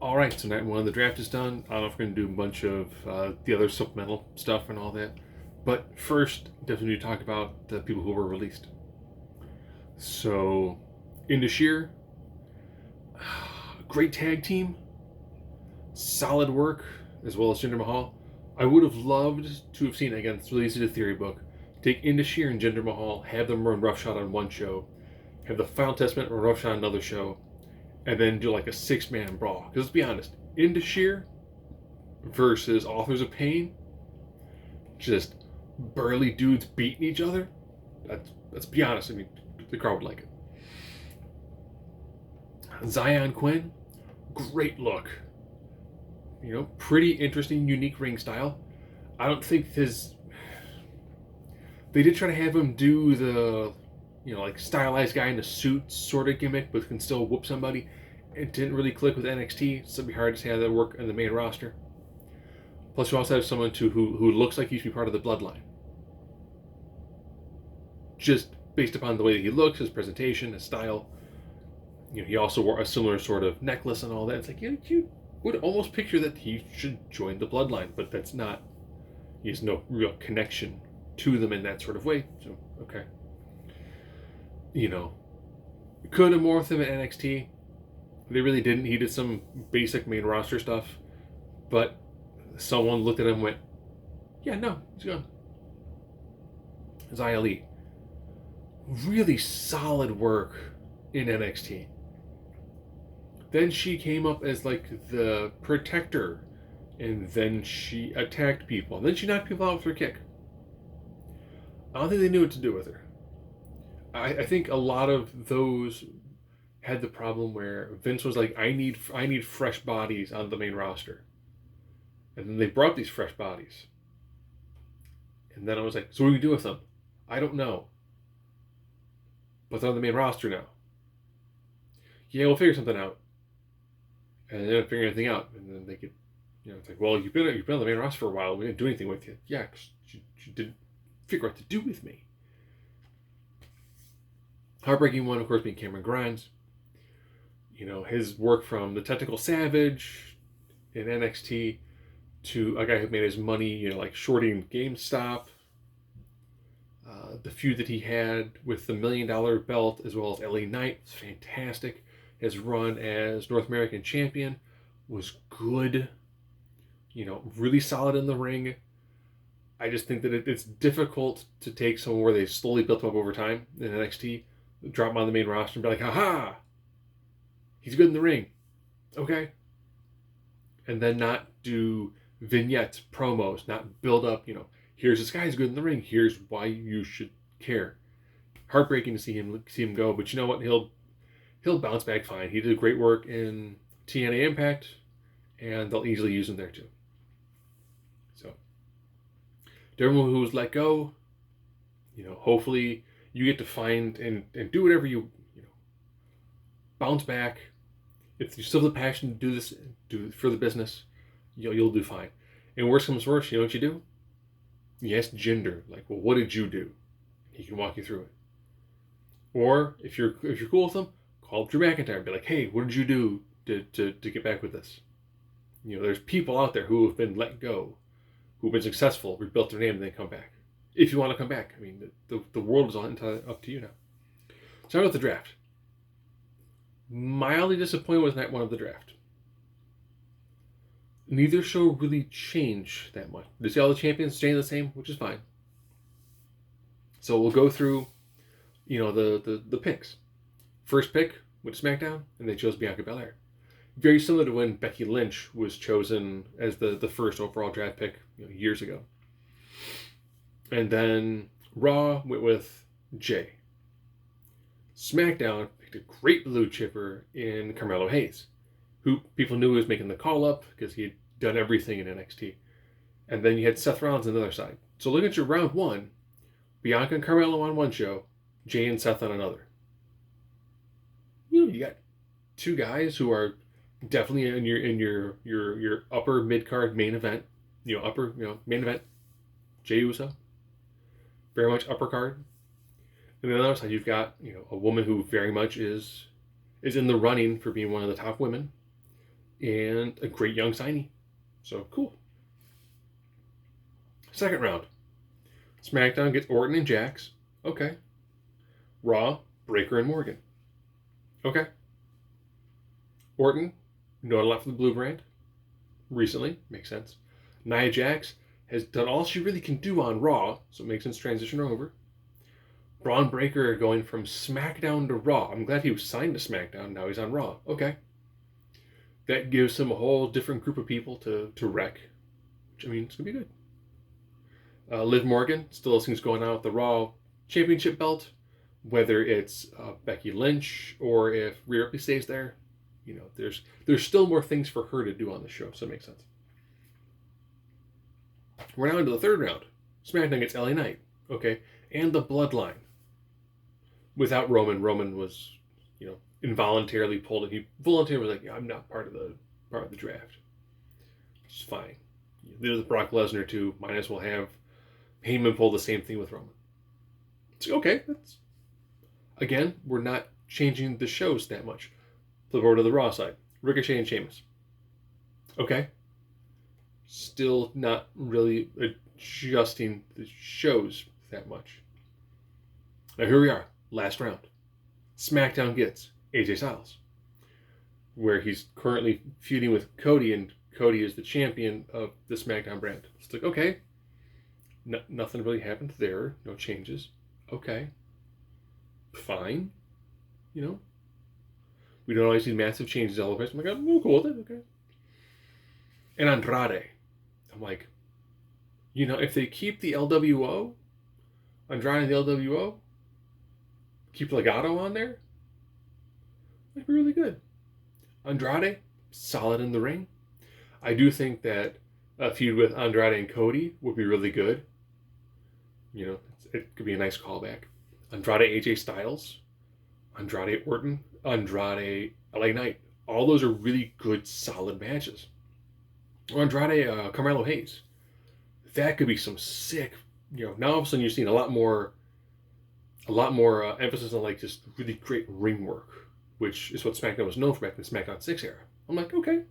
All right, so night one of the draft is done. I don't know if we're going to do a bunch of the other supplemental stuff and all that. But first, definitely need to talk about the people who were released. So, Indashir, great tag team, solid work, as well as Jinder Mahal. I would have loved to have seen, again, it's released in a theory book, take Indashir and Jinder Mahal, have them run roughshod on one show, have the Final Testament run roughshod on another show, and then do like a six-man brawl. Because let's be honest, Indashir versus Authors of Pain, just burly dudes beating each other. Let's be honest. I mean, the crowd would like it. Zion Quinn, great look. Pretty interesting, unique ring style. I don't think his. They did try to have him do the, like stylized guy in a suit sort of gimmick, but can still whoop somebody. It didn't really click with NXT, so it'd be hard to see how that work in the main roster. Plus, you also have someone who looks like he should be part of the bloodline. Just based upon the way that he looks, his presentation, his style. He also wore a similar sort of necklace and all that. It's like you would almost picture that he should join the bloodline, but that's not. He has no real connection to them in that sort of way. So okay. Could have morphed him at NXT. They really didn't. He did some basic main roster stuff, but someone looked at him and went, "Yeah, no, he's gone." Xia Li, really solid work in NXT. Then she came up as like the protector, and then she attacked people, and then she knocked people out with her kick. I don't think they knew what to do with her. I think a lot of those had the problem where Vince was like, I need fresh bodies on the main roster. And then they brought these fresh bodies. And then I was like, so what do we do with them? I don't know. But they're on the main roster now. Yeah, we'll figure something out. And they didn't figure anything out. And then they could, it's like, well, you've been on the main roster for a while. We didn't do anything with you. Yeah, because you didn't figure out what to do with me. Heartbreaking one, of course, being Cameron Grimes. His work from the Technical Savage in NXT to a guy who made his money, like shorting GameStop. The feud that he had with the $1 Million belt as well as LA Knight was fantastic. His run as North American champion was good. Really solid in the ring. I just think that it's difficult to take someone where they slowly built him up over time in NXT, drop him on the main roster and be like, haha, he's good in the ring. Okay. And then not do vignettes, promos, not build up, here's this guy who's good in the ring. Here's why you should care. Heartbreaking to see him go, but you know what? He'll bounce back fine. He did great work in TNA Impact, and they'll easily use him there too. So, to everyone who was let go, hopefully you get to find and do whatever you bounce back. If you still have the passion to do this, do it for the business, you'll do fine. And worst comes worst, you know what you do? You ask Jinder, like, well, what did you do? He can walk you through it. Or if you're cool with him, call Drew McIntyre and be like, hey, what did you do to get back with this? There's people out there who have been let go, who've been successful, rebuilt their name, and then come back. If you want to come back, I mean, the world is up to you now. So how about the draft? Mildly disappointed with night one of the draft. Neither show really changed that much. You see all the champions staying the same, which is fine. So we'll go through, the picks. First pick went to SmackDown, and they chose Bianca Belair. Very similar to when Becky Lynch was chosen as the first overall draft pick years ago. And then Raw went with Jay. SmackDown picked a great blue chipper in Carmelo Hayes, who people knew was making the call up because he had done everything in NXT. And then you had Seth Rollins on the other side. So look at your round one, Bianca and Carmelo on one show, Jay and Seth on another. You got two guys who are definitely in your upper mid card main event, main event. Jey Uso, very much upper card. And then on the other side, you've got a woman who very much is in the running for being one of the top women and a great young signee. So cool. Second round. SmackDown gets Orton and Jax. Okay. Raw, Breaker and Morgan. Okay. Orton, no one left for the Blue Brand. Recently, makes sense. Nia Jax has done all she really can do on Raw, so it makes sense to transition her over. Braun Breaker going from SmackDown to Raw. I'm glad he was signed to SmackDown. Now he's on Raw. Okay. That gives him a whole different group of people to wreck. Which, I mean, it's going to be good. Liv Morgan, still has things going on with the Raw Championship belt. Whether it's Becky Lynch or if Rhea Ripley stays there. You know, there's still more things for her to do on the show, so it makes sense. We're now into the third round. SmackDown gets LA Knight. Okay. And the Bloodline. Without Roman. Roman was, you know, involuntarily pulled, and he voluntarily was like, yeah, I'm not part of the draft. It's fine. There's the Brock Lesnar too. Might as well have Heyman pull the same thing with Roman. It's okay. Again, we're not changing the shows that much. Flip over to the Raw side. Ricochet and Sheamus. Okay. Still not really adjusting the shows that much. Now here we are. Last round. SmackDown gets AJ Styles. Where he's currently feuding with Cody, and Cody is the champion of the SmackDown brand. It's like, okay. Nothing really happened there. No changes. Okay. Fine. You know? We don't always see massive changes all the place. I'm like, I'm cool with it. Okay. And Andrade. I'm like, you know, if they keep the LWO, Andrade and the LWO, keep Legado on there, that'd be really good. Andrade, solid in the ring. I do think that a feud with Andrade and Cody would be really good. You know, it could be a nice callback. Andrade AJ Styles, Andrade Orton, Andrade LA Knight. All those are really good, solid matches. Or Andrade Carmelo Hayes. That could be some sick, you know, now all of a sudden you're seeing a lot more emphasis on like just really great ring work, which is what SmackDown was known for back in the SmackDown 6 era. I'm like, okay.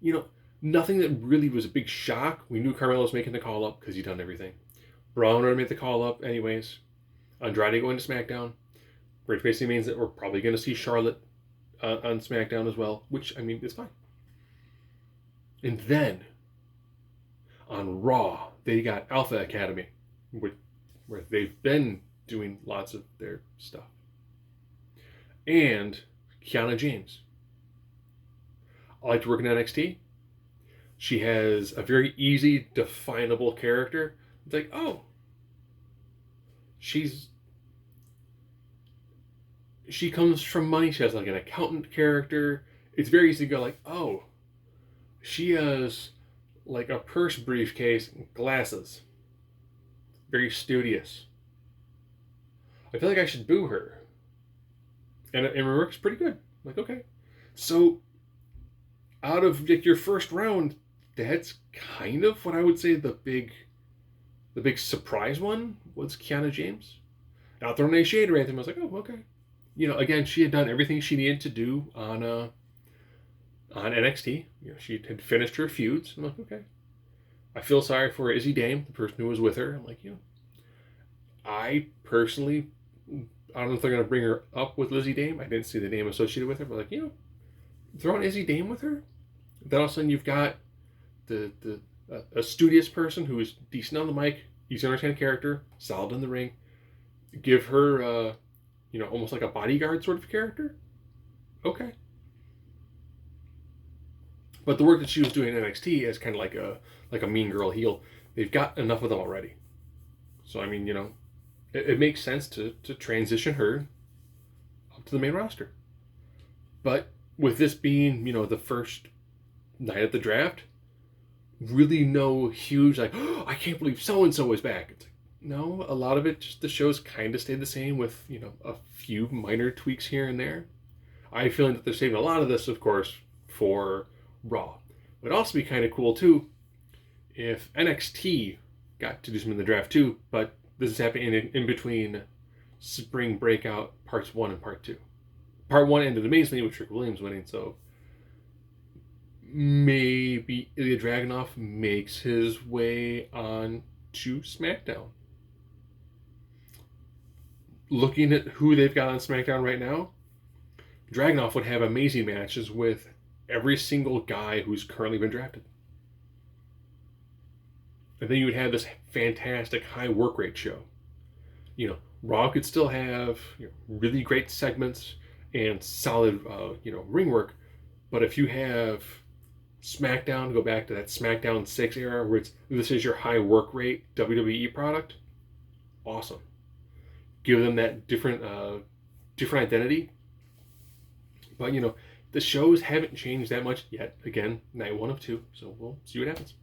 You know, nothing that really was a big shock. We knew Carmelo was making the call up because he'd done everything. Braun already made the call up anyways. Andrade going to SmackDown. Which basically means that we're probably going to see Charlotte on SmackDown as well, which, I mean, it's fine. And then, on Raw, they got Alpha Academy, where they've been doing lots of their stuff. And Kiana James. I like to work in NXT. She has a very easy, definable character. It's like, oh, she comes from money. She has like an accountant character. It's very easy to go like, oh, she has like a purse briefcase and glasses. Very studious. I feel like I should boo her. And it works pretty good. I'm like, okay. So, out of like your first round, that's kind of what I would say the big surprise one was Kiana James. Not throwing any shade or anything. I was like, oh, okay. You know, again, she had done everything she needed to do on NXT. You know, she had finished her feuds. I'm like, okay. I feel sorry for Izzy Dame, the person who was with her. I'm like, you know, I personally, I don't know if they're going to bring her up with Lizzie Dame. I didn't see the name associated with her, but like, you know, throwing Izzy Dame with her. Then all of a sudden you've got a studious person who is decent on the mic, easy to understand character, solid in the ring. Give her, you know, almost like a bodyguard sort of character. Okay. But the work that she was doing in NXT as kind of like a mean girl heel, they've got enough of them already. So, I mean, you know, it makes sense to transition her up to the main roster. But with this being, you know, the first night at the draft, really no huge, like, oh, I can't believe so-and-so is back. It's like, no, a lot of it, just the shows kind of stayed the same with, you know, a few minor tweaks here and there. I feel that they're saving a lot of this, of course, for Raw. It would also be kind of cool, too, if NXT got to do something in the draft, too, but this is happening in between Spring Breakout Parts 1 and Part 2. Part 1 ended amazingly with Trick Williams winning, so maybe Ilya Dragunov makes his way on to SmackDown. Looking at who they've got on SmackDown right now, Dragunov would have amazing matches with every single guy who's currently been drafted. And then you would have this fantastic high work rate show. Raw could still have really great segments and solid ring work, but if you have SmackDown, go back to that SmackDown 6 era where this is your high work rate WWE product, awesome. Give them that different identity. But the shows haven't changed that much yet. Again, night 1 of 2, so we'll see what happens.